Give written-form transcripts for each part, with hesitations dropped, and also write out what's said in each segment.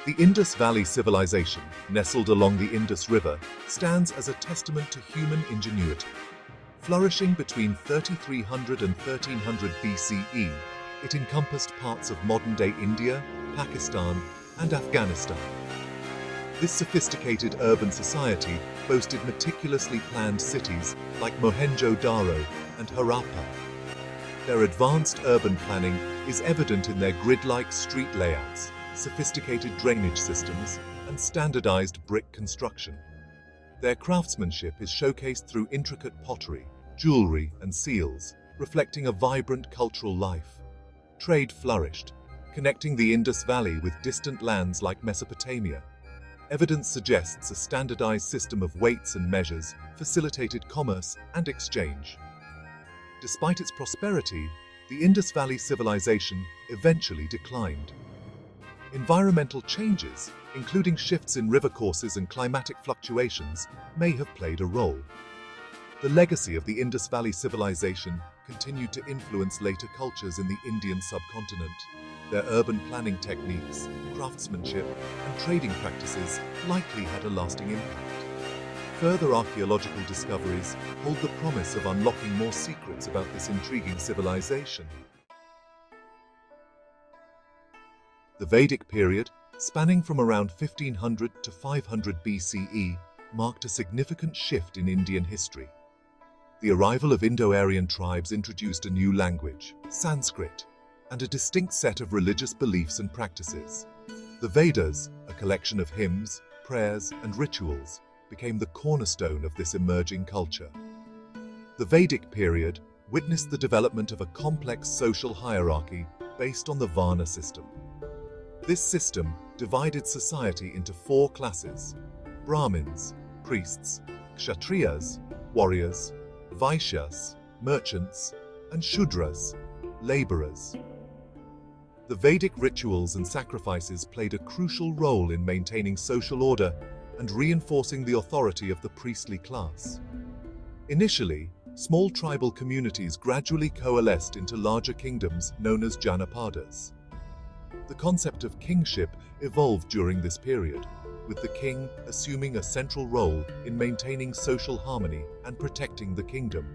The Indus Valley Civilization, nestled along the Indus River, stands as a testament to human ingenuity. Flourishing between 3300 and 1300 BCE, it encompassed parts of modern-day India, Pakistan, and Afghanistan. This sophisticated urban society boasted meticulously planned cities like Mohenjo-Daro and Harappa. Their advanced urban planning is evident in their grid-like street layouts, sophisticated drainage systems, and standardized brick construction. Their craftsmanship is showcased through intricate pottery, jewelry, and seals, reflecting a vibrant cultural life. Trade flourished, connecting the Indus Valley with distant lands like Mesopotamia. Evidence suggests a standardized system of weights and measures facilitated commerce and exchange. Despite its prosperity, the Indus Valley civilization eventually declined. Environmental changes, including shifts in river courses and climatic fluctuations, may have played a role. The legacy of the Indus Valley civilization continued to influence later cultures in the Indian subcontinent. Their urban planning techniques, craftsmanship, and trading practices likely had a lasting impact. Further archaeological discoveries hold the promise of unlocking more secrets about this intriguing civilization. The Vedic period, spanning from around 1500 to 500 BCE, marked a significant shift in Indian history. The arrival of Indo-Aryan tribes introduced a new language, Sanskrit, and a distinct set of religious beliefs and practices. The Vedas, a collection of hymns, prayers, and rituals, became the cornerstone of this emerging culture. The Vedic period witnessed the development of a complex social hierarchy based on the Varna system. This system divided society into four classes: Brahmins, priests; Kshatriyas, warriors; Vaishyas, merchants; and Shudras, laborers. The Vedic rituals and sacrifices played a crucial role in maintaining social order and reinforcing the authority of the priestly class. Initially, small tribal communities gradually coalesced into larger kingdoms known as Janapadas. The concept of kingship evolved during this period, with the king assuming a central role in maintaining social harmony and protecting the kingdom.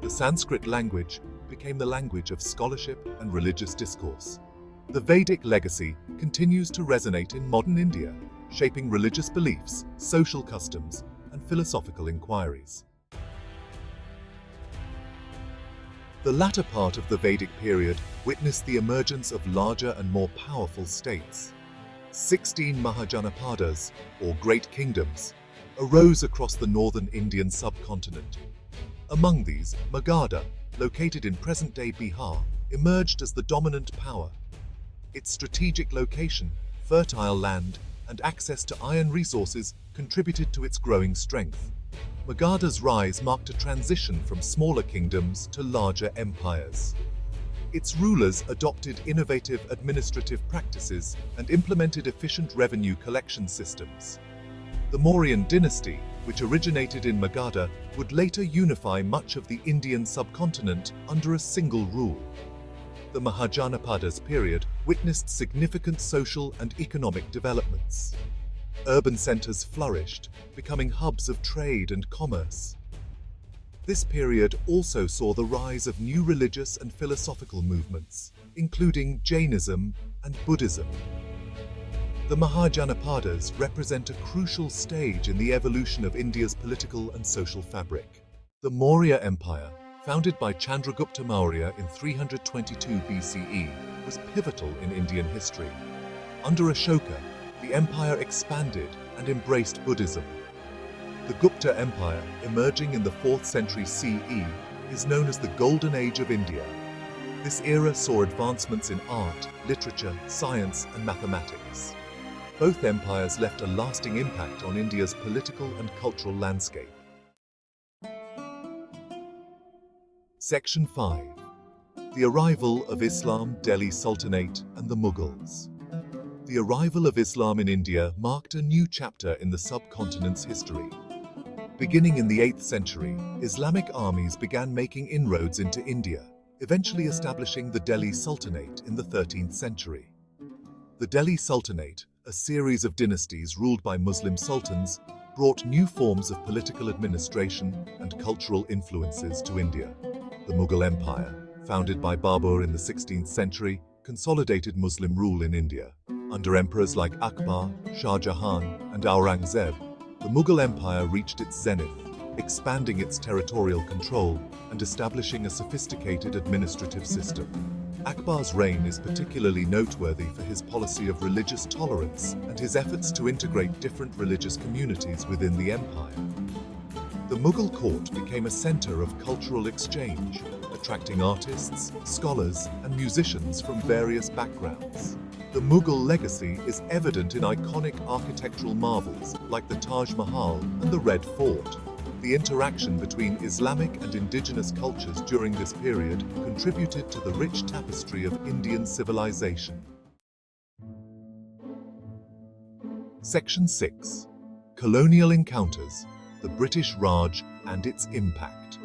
The Sanskrit language became the language of scholarship and religious discourse. The Vedic legacy continues to resonate in modern India, shaping religious beliefs, social customs, and philosophical inquiries. The latter part of the Vedic period witnessed the emergence of larger and more powerful states. 16 Mahajanapadas, or Great Kingdoms, arose across the northern Indian subcontinent. Among these, Magadha, located in present-day Bihar, emerged as the dominant power. Its strategic location, fertile land, and access to iron resources contributed to its growing strength. Magadha's rise marked a transition from smaller kingdoms to larger empires. Its rulers adopted innovative administrative practices and implemented efficient revenue collection systems. The Mauryan dynasty, which originated in Magadha, would later unify much of the Indian subcontinent under a single rule. The Mahajanapadas period witnessed significant social and economic developments. Urban centers flourished, becoming hubs of trade and commerce. This period also saw the rise of new religious and philosophical movements, including Jainism and Buddhism. The Mahajanapadas represent a crucial stage in the evolution of India's political and social fabric. The Maurya Empire, founded by Chandragupta Maurya in 322 BCE, was pivotal in Indian history. Under Ashoka, the empire expanded and embraced Buddhism. The Gupta Empire, emerging in the 4th century CE, is known as the Golden Age of India. This era saw advancements in art, literature, science, and mathematics. Both empires left a lasting impact on India's political and cultural landscape. Section 5. The arrival of Islam, Delhi Sultanate, and the Mughals. The arrival of Islam in India marked a new chapter in the subcontinent's history. Beginning in the 8th century, Islamic armies began making inroads into India, eventually establishing the Delhi Sultanate in the 13th century. The Delhi Sultanate, a series of dynasties ruled by Muslim sultans, brought new forms of political administration and cultural influences to India. The Mughal Empire, founded by Babur in the 16th century, consolidated Muslim rule in India. Under emperors like Akbar, Shah Jahan, and Aurangzeb, the Mughal Empire reached its zenith, expanding its territorial control and establishing a sophisticated administrative system. Akbar's reign is particularly noteworthy for his policy of religious tolerance and his efforts to integrate different religious communities within the empire. The Mughal court became a center of cultural exchange, attracting artists, scholars, and musicians from various backgrounds. The Mughal legacy is evident in iconic architectural marvels like the Taj Mahal and the Red Fort. The interaction between Islamic and indigenous cultures during this period contributed to the rich tapestry of Indian civilization. Section 6. Colonial Encounters, the British Raj and its Impact.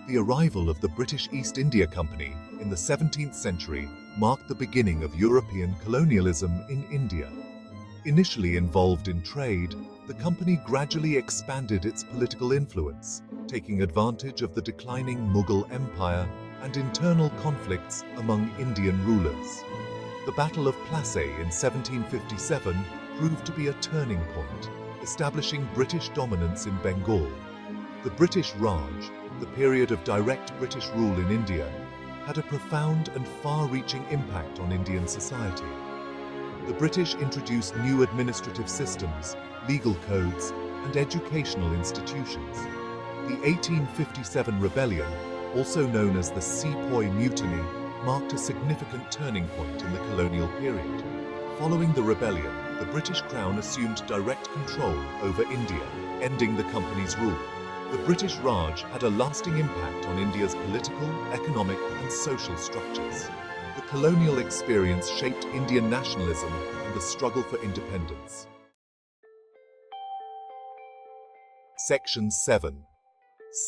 The arrival of the British East India Company in the 17th century marked the beginning of European colonialism in India. Initially involved in trade, the company gradually expanded its political influence, taking advantage of the declining Mughal Empire and internal conflicts among Indian rulers. The Battle of Plassey in 1757 proved to be a turning point, establishing British dominance in Bengal. The British Raj, the period of direct British rule in India, had a profound and far-reaching impact on Indian society. The British introduced new administrative systems, legal codes, and educational institutions. The 1857 rebellion, also known as the Sepoy Mutiny, marked a significant turning point in the colonial period. Following the rebellion, the British Crown assumed direct control over India, ending the company's rule. The British Raj had a lasting impact on India's political, economic, and social structures. The colonial experience shaped Indian nationalism and the struggle for independence. Section 7.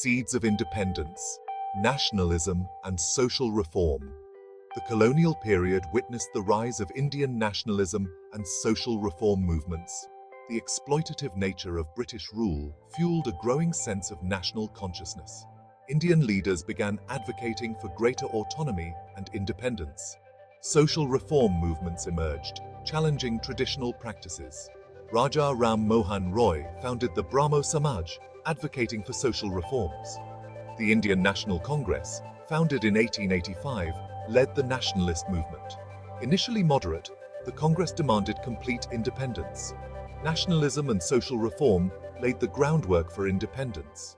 Seeds of Independence, Nationalism and Social Reform. The colonial period witnessed the rise of Indian nationalism and social reform movements. The exploitative nature of British rule fueled a growing sense of national consciousness. Indian leaders began advocating for greater autonomy and independence. Social reform movements emerged, challenging traditional practices. Raja Ram Mohan Roy founded the Brahmo Samaj, advocating for social reforms. The Indian National Congress, founded in 1885, led the nationalist movement. Initially moderate, the Congress demanded complete independence. Nationalism and social reform laid the groundwork for independence.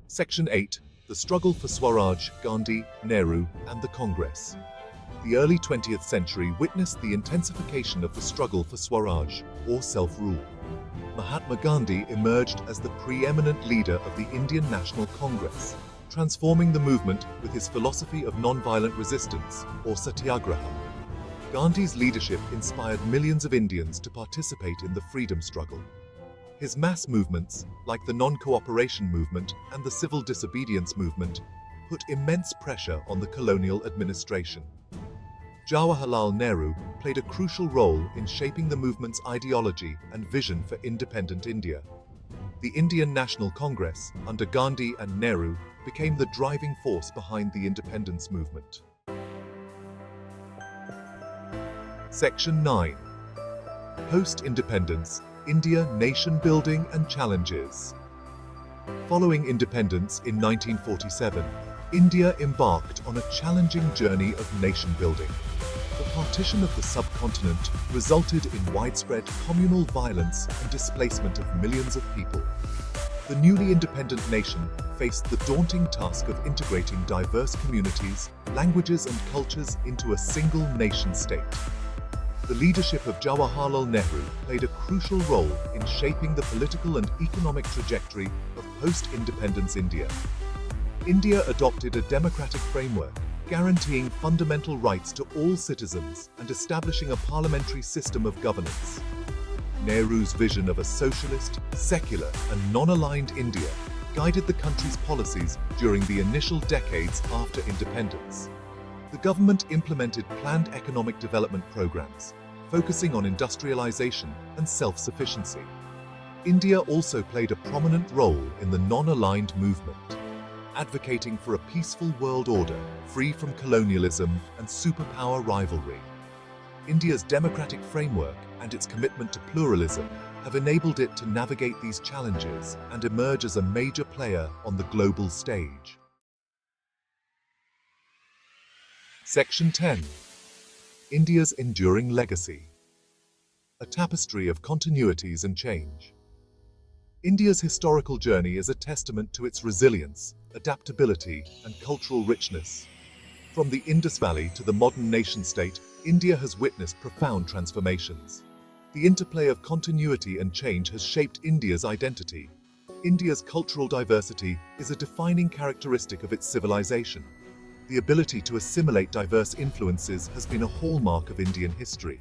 Section 8. The struggle for Swaraj, Gandhi, Nehru, and the Congress. The early 20th century witnessed the intensification of the struggle for Swaraj, or self-rule. Mahatma Gandhi emerged as the preeminent leader of the Indian National Congress, transforming the movement with his philosophy of non-violent resistance, or satyagraha. Gandhi's leadership inspired millions of Indians to participate in the freedom struggle. His mass movements, like the non-cooperation movement and the civil disobedience movement, put immense pressure on the colonial administration. Jawaharlal Nehru played a crucial role in shaping the movement's ideology and vision for independent India. The Indian National Congress, under Gandhi and Nehru, became the driving force behind the independence movement. Section 9. Post-independence, India nation-building and challenges. Following independence in 1947, India embarked on a challenging journey of nation-building. The partition of the subcontinent resulted in widespread communal violence and displacement of millions of people. The newly independent nation faced the daunting task of integrating diverse communities, languages, and cultures into a single nation-state. The leadership of Jawaharlal Nehru played a crucial role in shaping the political and economic trajectory of post-independence India. India adopted a democratic framework, guaranteeing fundamental rights to all citizens and establishing a parliamentary system of governance. Nehru's vision of a socialist, secular, and non-aligned India guided the country's policies during the initial decades after independence. The government implemented planned economic development programs, focusing on industrialization and self-sufficiency. India also played a prominent role in the non-aligned movement, advocating for a peaceful world order free from colonialism and superpower rivalry. India's democratic framework and its commitment to pluralism have enabled it to navigate these challenges and emerge as a major player on the global stage. Section 10. India's enduring legacy. A tapestry of continuities and change. India's historical journey is a testament to its resilience, adaptability, and cultural richness. From the Indus Valley to the modern nation-state, India has witnessed profound transformations. The interplay of continuity and change has shaped India's identity. India's cultural diversity is a defining characteristic of its civilization. The ability to assimilate diverse influences has been a hallmark of Indian history.